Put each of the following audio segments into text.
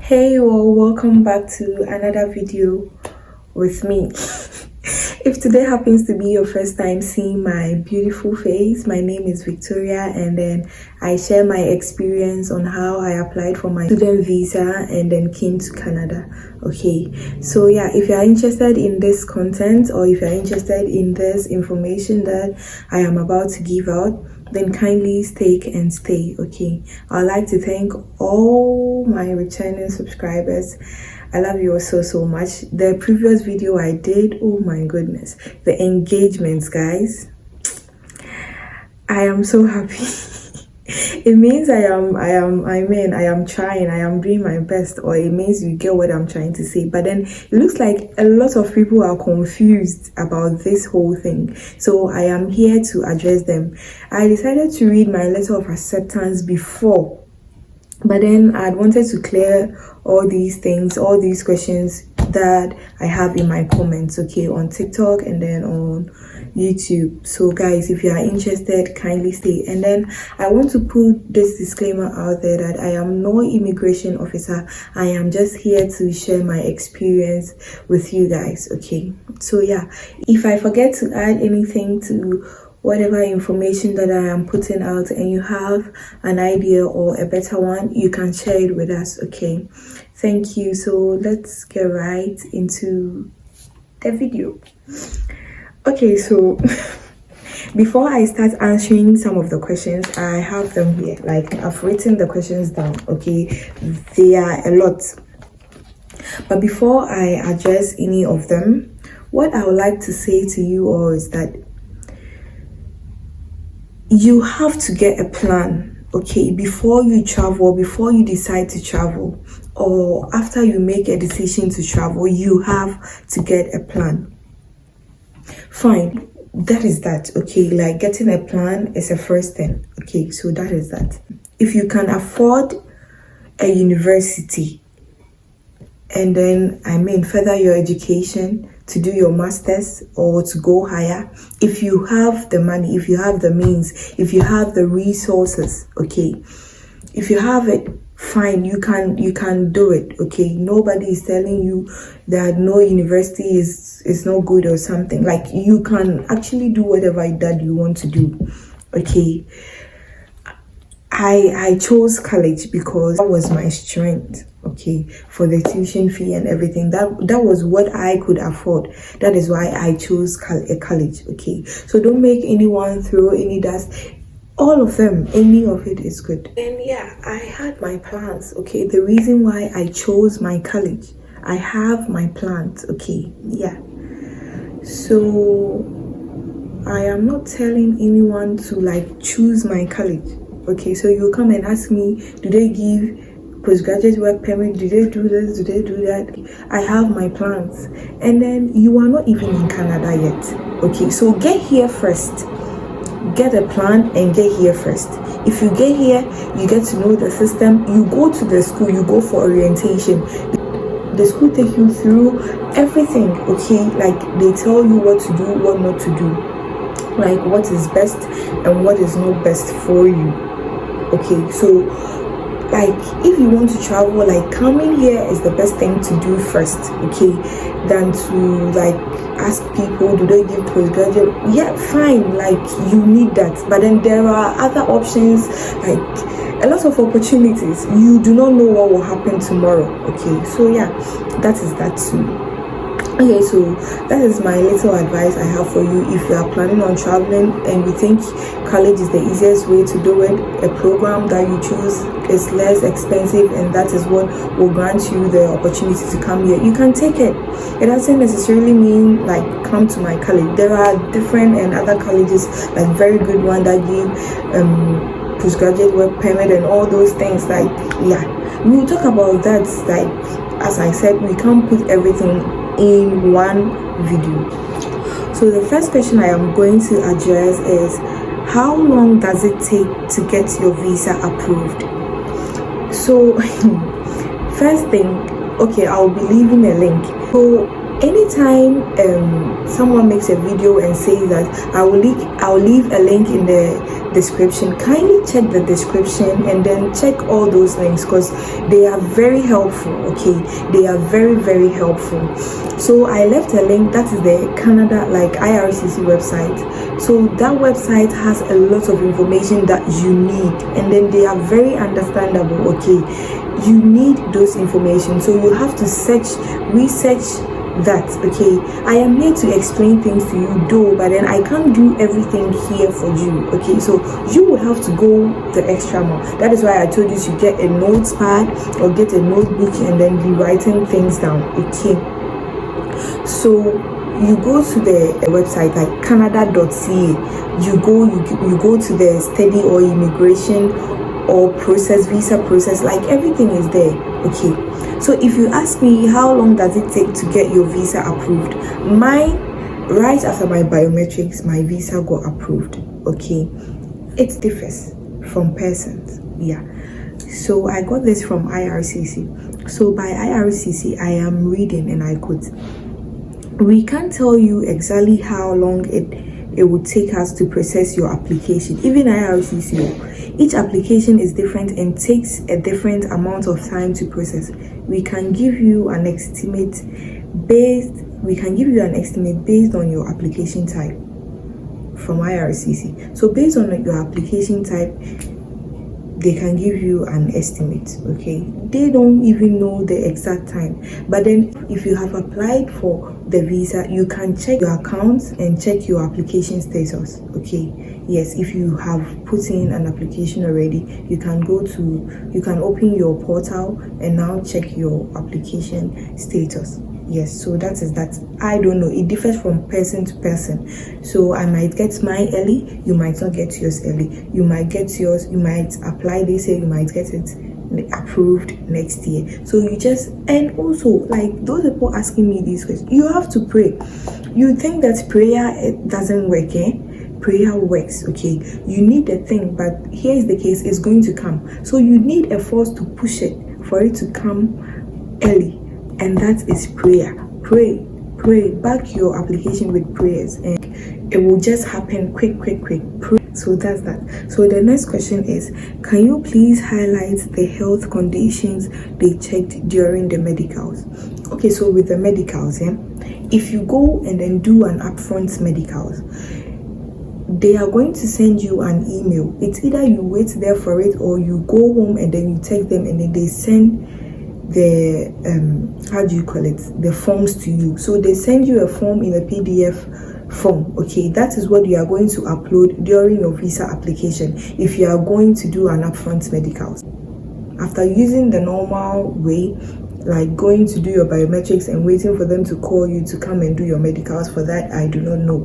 Hey all, welcome back to another video with me. If today happens to be your first time seeing my beautiful face, my name is Victoria, and then I share my experience on how I applied for my student visa and then came to Canada. Okay, so yeah, if you are interested in this content or if you are interested in this information that I am about to give out, then kindly stay and stay. Okay, I'd like to thank all my returning subscribers. I love you all so much. The previous video I did, oh my goodness, the engagements, guys, I am so happy. It means I am trying, I am doing my best, or it means you get what I'm trying to say. But then it looks like a lot of people are confused about this whole thing, so I am here to address them. I decided to read my letter of acceptance before, but then I wanted to clear all these things, all these questions that I have in my comments, okay, on TikTok and then on YouTube. So guys, if you are interested, kindly stay. And then I want to put this disclaimer out there that I am no immigration officer. I am just here to share my experience with you guys, okay? So yeah, if I forget to add anything to whatever information that I am putting out and you have an idea or a better one, you can share it with us, okay? Thank you. So let's get right into the video. Okay, so before I start answering some of the questions, I have them here. Like, I've written the questions down, okay? They are a lot. But before I address any of them, what I would like to say to you all is that you have to get a plan, okay, before you travel, before you decide to travel, or after you make a decision to travel. You have to get a plan. Fine, that is that, okay? Like, getting a plan is a first thing, okay? So that is that. If you can afford a university and then further your education to do your masters or to go higher, if you have the money, if you have the means, if you have the resources, okay, if you have it, fine, you can do it, okay? Nobody is telling you that no university is not good or something. Like, you can actually do whatever that you want to do, okay? I chose college because that was my strength, okay, for the tuition fee and everything. That was what I could afford. That is why I chose a college, okay? So don't make anyone throw any dust. All of them, any of it is good. And yeah, I had my plans, okay? The reason why I chose my college, I have my plans, okay? Yeah. So I am not telling anyone to like choose my college, okay? So you come and ask me, do they give postgraduate work permit? Do they do this? Do they do that? I have my plans. And then you are not even in Canada yet, okay? So get here first. Get a plan and get here first. If you get here, you get to know the system. You go to the school, you go for orientation. The school take you through everything, okay? Like, they tell you what to do, what not to do, like what is best and what is not best for you, okay? So like, if you want to travel, like, coming here is the best thing to do first, okay, than to like ask people, do they give postgraduate? Yeah, fine, like, you need that, but then there are other options, like a lot of opportunities. You do not know what will happen tomorrow, okay? So yeah, that is that too. Okay, so that is my little advice I have for you. If you are planning on traveling and you think college is the easiest way to do it, a program that you choose is less expensive and that is what will grant you the opportunity to come here, you can take it. It doesn't necessarily mean like come to my college. There are different and other colleges, like very good one that give postgraduate work permit and all those things. Like, yeah, we will talk about that. Like, as I said, we can't put everything in one video. So the first question I am going to address is, how long does it take to get your visa approved? So first thing, okay, I'll be leaving a link. So anytime someone makes a video and says that I'll leave a link in the description, kindly check the description and then check all those links, because they are very helpful. Okay, they are very, very helpful. So I left a link. That is the Canada, like IRCC website. So that website has a lot of information that you need, and then they are very understandable. Okay, you need those information, so you have to research that. Okay, I am here to explain things to you though, but then I can't do everything here for you. Okay, so you will have to go the extra mile. That is why I told you to get a notepad or get a notebook and then be writing things down. Okay, so you go to the website like Canada.ca. You go to the study or immigration or visa process, like everything is there. Okay, so if you ask me how long does it take to get your visa approved, right after my biometrics, my visa got approved. Okay, it differs from persons. Yeah, so I got this from IRCC. So by IRCC, I am reading, and I quote, we can't tell you exactly how long it would take us to process your application. Even IRCC, each application is different and takes a different amount of time to process. We can give you an estimate based on your application type from IRCC. So based on your application type, they can give you an estimate. Okay, they don't even know the exact time, but then if you have applied for the visa, you can check your account and check your application status. Okay, yes, if you have put in an application already, you can open your portal and now check your application status. Yes, so that is that. I don't know, it differs from person to person. So I might get mine early, you might not get yours early. You might get yours, you might apply this year, you might get it approved next year. So you just, and also like those people asking me these questions, you have to pray. You think that prayer, it doesn't work, prayer works. Okay, you need the thing, but here is the case, it's going to come. So you need a force to push it for it to come early, and that is prayer. Pray, back your application with prayers, and it will just happen quick. Pray. So that's that. So the next question is, can you please highlight the health conditions they checked during the medicals? Okay, so with the medicals, if you go and then do an upfront medicals, they are going to send you an email. It's either you wait there for it, or you go home and then you text them and then they send the the forms to you. So they send you a form in a PDF form. Okay, that is what you are going to upload during your visa application if you are going to do an upfront medicals. After using the normal way, like going to do your biometrics and waiting for them to call you to come and do your medicals, for that I do not know.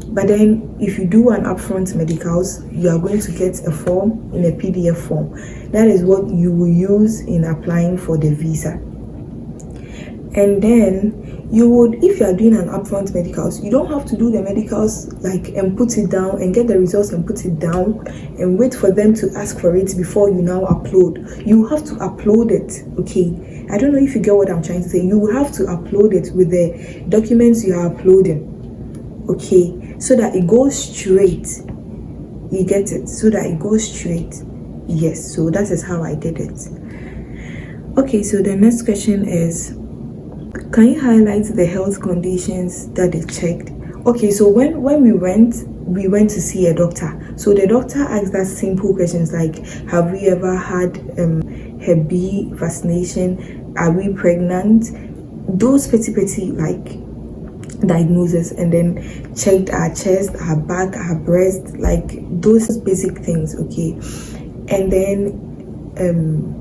But then if you do an upfront medicals, you are going to get a form in a PDF form. That is what you will use in applying for the visa. And then you would, if you are doing an upfront medicals, you don't have to do the medicals like and put it down and get the results and put it down and wait for them to ask for it before you now upload. You have to upload it. Okay, I don't know if you get what I'm trying to say. You will have to upload it with the documents you are uploading. Okay, so that it goes straight. You get it? So that it goes straight. Yes, so that is how I did it. Okay, so the next question is, can you highlight the health conditions that they checked? Okay, so when we went to see a doctor. So the doctor asked us simple questions like, have we ever had Hep B vaccination? Are we pregnant? Those petty like diagnosis, and then checked our chest, our back, our breast, like those basic things. Okay, and then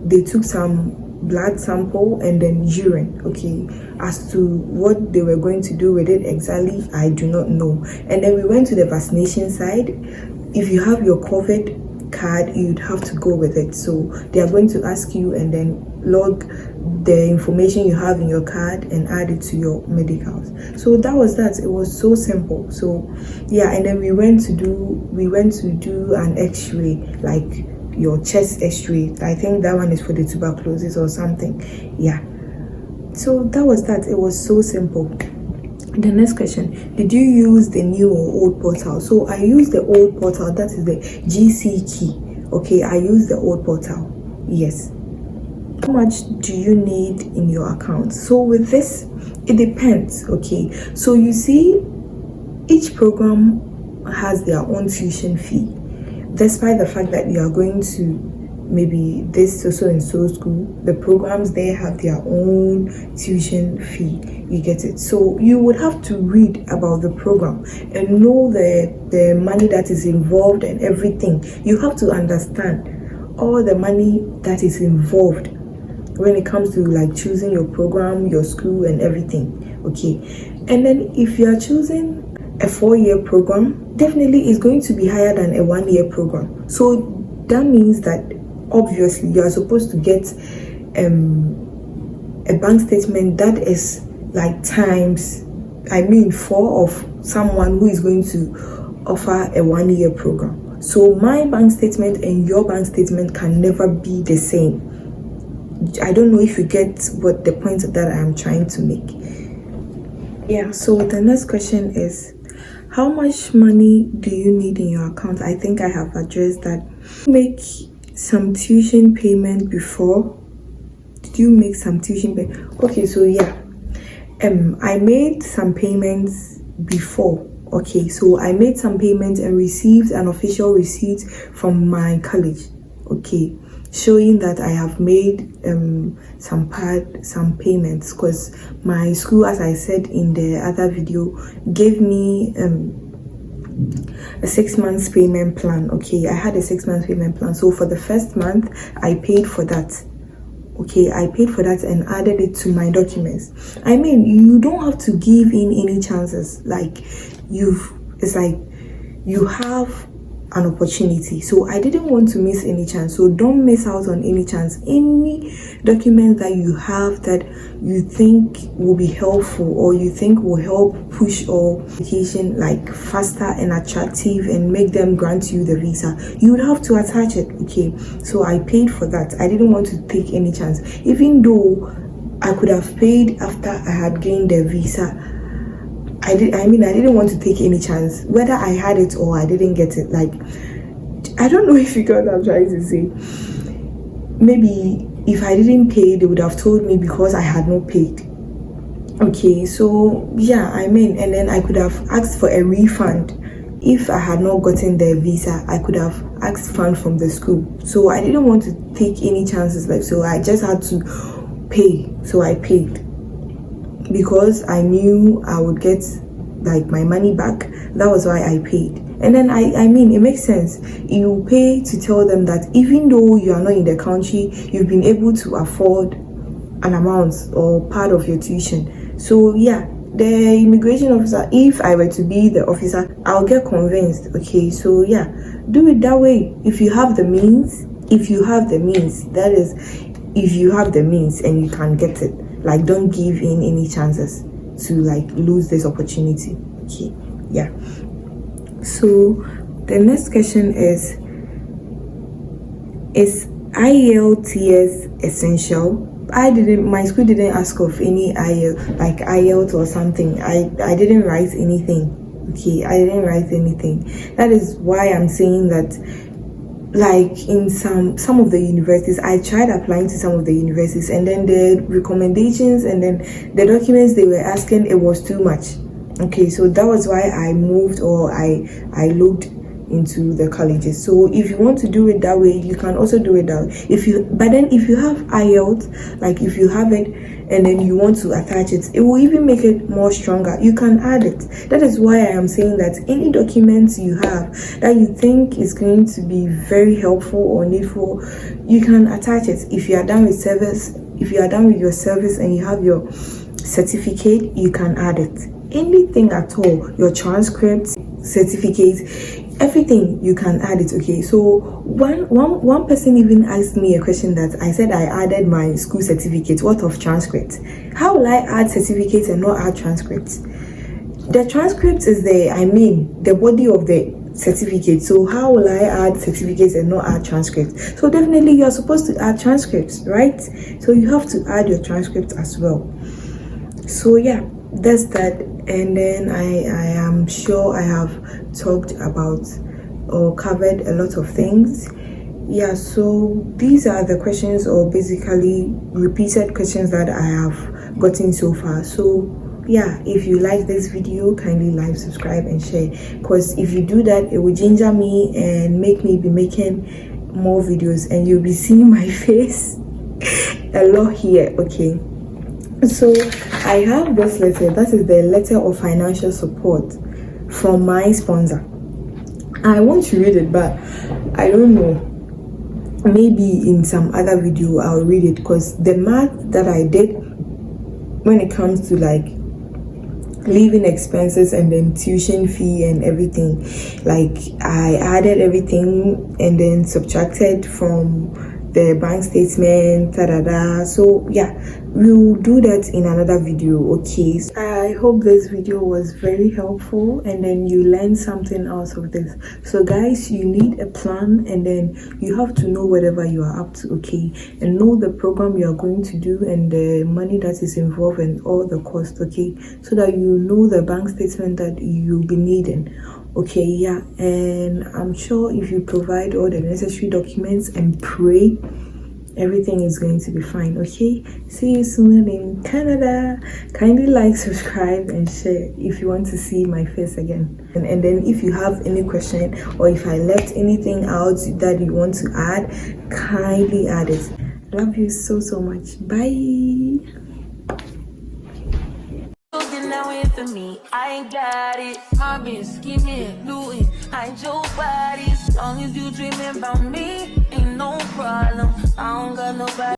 they took some blood sample and then urine. Okay, as to what they were going to do with it exactly, I do not know. And then we went to the vaccination side. If you have your COVID card, you'd have to go with it. So they are going to ask you and then log the information you have in your card and add it to your medicals. So that was that. It was so simple. So yeah, and then we went to do an x-ray, like your chest x-ray. I think that one is for the tuberculosis or something. Yeah, So that was that. It was so simple. The next question, did you use the new or old portal? So I used the old portal, that is the GC key. Okay, I used the old portal. Yes. How much do you need in your account? So with this, it depends. Okay, so you see, each program has their own tuition fee, despite the fact that you are going to maybe this so and so school. The programs there have their own tuition fee. You get it? So you would have to read about the program and know the money that is involved and everything. You have to understand all the money that is involved when it comes to like choosing your program, your school and everything. Okay, and then if you are choosing a 4-year program, definitely it's going to be higher than a 1-year program. So that means that obviously you are supposed to get a bank statement that is like times 4 of someone who is going to offer a 1-year program. So my bank statement and your bank statement can never be the same. I don't know if you get what the point that I am trying to make. Yeah, so the next question is, how much money do you need in your account? I think I have addressed that. Make some tuition payment before? Did you make some tuition payment? Okay, so yeah, I made some payments before. Okay, so I made some payments and received an official receipt from my college. Okay, showing that I have made some payments, because my school, as I said in the other video, gave me a 6 months payment plan. Okay, I had a 6 months payment plan. So for the first month, I paid for that. Okay, I paid for that and added it to my documents. I mean, you don't have to give in any chances. Like it's like you have an opportunity. So I didn't want to miss any chance. So don't miss out on any chance. Any document that you have that you think will be helpful or you think will help push your application like faster and attractive and make them grant you the visa, you would have to attach it. Okay, so I paid for that. I didn't want to take any chance, even though I could have paid after I had gained the visa. I didn't want to take any chance, whether I had it or I didn't get it. Like, I don't know if you got what I'm trying to say. Maybe if I didn't pay, they would have told me because I had not paid. Okay, so yeah, and then I could have asked for a refund. If I had not gotten the visa, I could have asked fund from the school. So I didn't want to take any chances, like, so I just had to pay. So I paid because I knew I would get like my money back. That was why I paid. And then it makes sense. You pay to tell them that even though you are not in the country, you've been able to afford an amount or part of your tuition. So yeah, the immigration officer, if I were to be the officer, I'll get convinced. Okay, so yeah, do it that way. If you have the means, that is, if you have the means and you can get it. Like, don't give in any chances to like lose this opportunity. Okay, yeah. So the next question is IELTS essential? My school didn't ask of any IELTS or something. I didn't write anything. Okay, I didn't write anything. That is why I'm saying that, like, in some of the universities, I tried applying to some of the universities, and then the recommendations and then the documents they were asking, it was too much. Okay, so that was why I moved, or I looked into the colleges. So if you want to do it that way, you can also do it that way. But then if you have IELTS, like if you have it and then you want to attach it, it will even make it more stronger. You can add it. That is why I am saying that any documents you have that you think is going to be very helpful or needful, you can attach it. If you are done with your service and you have your certificate, you can add it. Anything at all, your transcripts, certificates, everything, you can add it. Okay, so one person even asked me a question that I said I added my school certificate. What of transcripts? How will I add certificates and not add transcripts? The transcript is the body of the certificates. So how will I add certificates and not add transcripts? So definitely you're supposed to add transcripts, right? So you have to add your transcripts as well. So yeah, that's that. And then I am sure I have talked about or covered a lot of things. Yeah, so these are the questions, or basically repeated questions, that I have gotten so far. So yeah, if you like this video, kindly like, subscribe and share, because if you do that, it will ginger me and make me be making more videos, and you'll be seeing my face a lot here. Okay, so I have this letter. That is the letter of financial support from my sponsor. I want to read it, but I don't know, maybe in some other video I'll read it, because the math that I did when it comes to like living expenses and then tuition fee and everything, like I added everything and then subtracted from the bank statement, so yeah, we'll do that in another video. Okay, so I hope this video was very helpful and then you learned something out of this. So guys, you need a plan, and then you have to know whatever you are up to, okay, and know the program you are going to do and the money that is involved and all the cost, okay, so that you know the bank statement that you'll be needing. Okay, yeah, and I'm sure if you provide all the necessary documents and pray, everything is going to be fine. Okay, see you soon in Canada. Kindly like, subscribe and share if you want to see my face again. And then if you have any question, or if I left anything out that you want to add, kindly add it. Love you so much. Bye. For me, I got it. My bitch scheming, looting, hide your body. As long as you dreaming about me, ain't no problem. I don't got nobody.